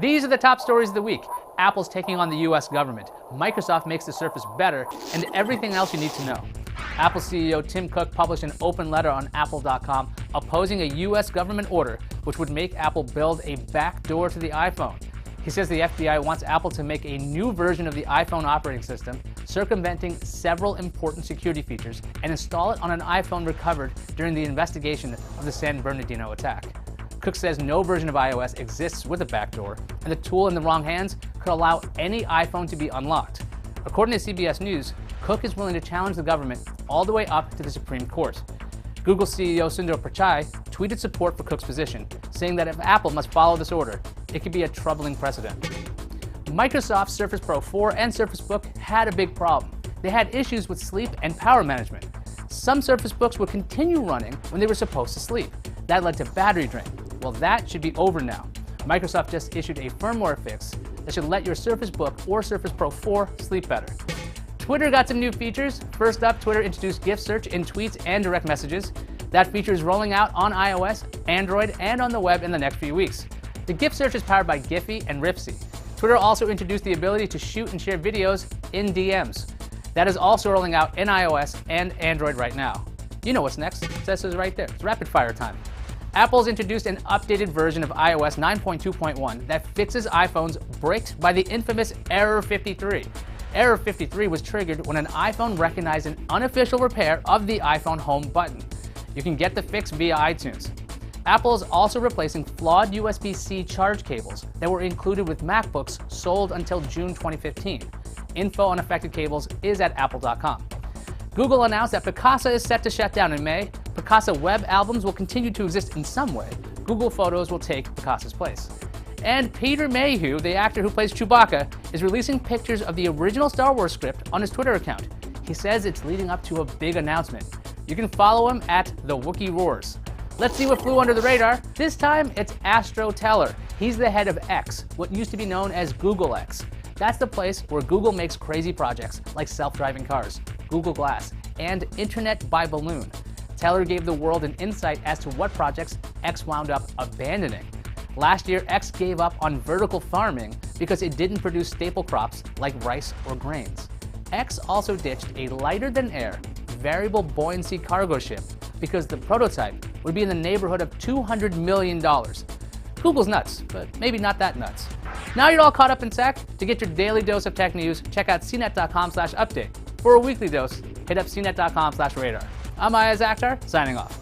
These are the top stories of the week. Apple's taking on the US government, Microsoft makes the Surface better, and everything else you need to know. Apple CEO Tim Cook published an open letter on Apple.com opposing a US government order which would make Apple build a backdoor to the iPhone. He says the FBI wants Apple to make a new version of the iPhone operating system, circumventing several important security features, and install it on an iPhone recovered during the investigation of the San Bernardino attack. Cook says no version of iOS exists with a backdoor, and the tool in the wrong hands could allow any iPhone to be unlocked. According to CBS News, Cook is willing to challenge the government all the way up to the Supreme Court. Google CEO Sundar Pichai tweeted support for Cook's position, saying that if Apple must follow this order, it could be a troubling precedent. Microsoft's Surface Pro 4 and Surface Book had a big problem. They had issues with sleep and power management. Some Surface Books would continue running when they were supposed to sleep. That led to battery drain. Well, that should be over now. Microsoft just issued a firmware fix that should let your Surface Book or Surface Pro 4 sleep better. Twitter got some new features. First up, Twitter introduced GIF search in tweets and direct messages. That feature is rolling out on iOS, Android, and on the web in the next few weeks. The GIF search is powered by Giphy and Ripsy. Twitter also introduced the ability to shoot and share videos in DMs. That is also rolling out in iOS and Android right now. You know what's next. It says it's right there. It's rapid fire time. Apple's introduced an updated version of iOS 9.2.1 that fixes iPhones bricked by the infamous Error 53. Error 53 was triggered when an iPhone recognized an unofficial repair of the iPhone home button. You can get the fix via iTunes. Apple is also replacing flawed USB-C charge cables that were included with MacBooks sold until June 2015. Info on affected cables is at apple.com. Google announced that Picasa is set to shut down in May. Picasa web albums will continue to exist in some way. Google Photos will take Picasa's place. And Peter Mayhew, the actor who plays Chewbacca, is releasing pictures of the original Star Wars script on his Twitter account. He says it's leading up to a big announcement. You can follow him at The Wookiee Roars. Let's see what flew under the radar. This time, it's Astro Teller. He's the head of X, what used to be known as Google X. That's the place where Google makes crazy projects like self-driving cars, Google Glass, and Internet by Balloon. Teller gave the world an insight as to what projects X wound up abandoning. Last year, X gave up on vertical farming because it didn't produce staple crops like rice or grains. X also ditched a lighter-than-air, variable buoyancy cargo ship because the prototype would be in the neighborhood of $200 million. Google's nuts, but maybe not that nuts. Now you're all caught up in tech. To get your daily dose of tech news, check out cnet.com/update. For a weekly dose, hit up cnet.com/radar. I'm Ayaz Akhtar, signing off.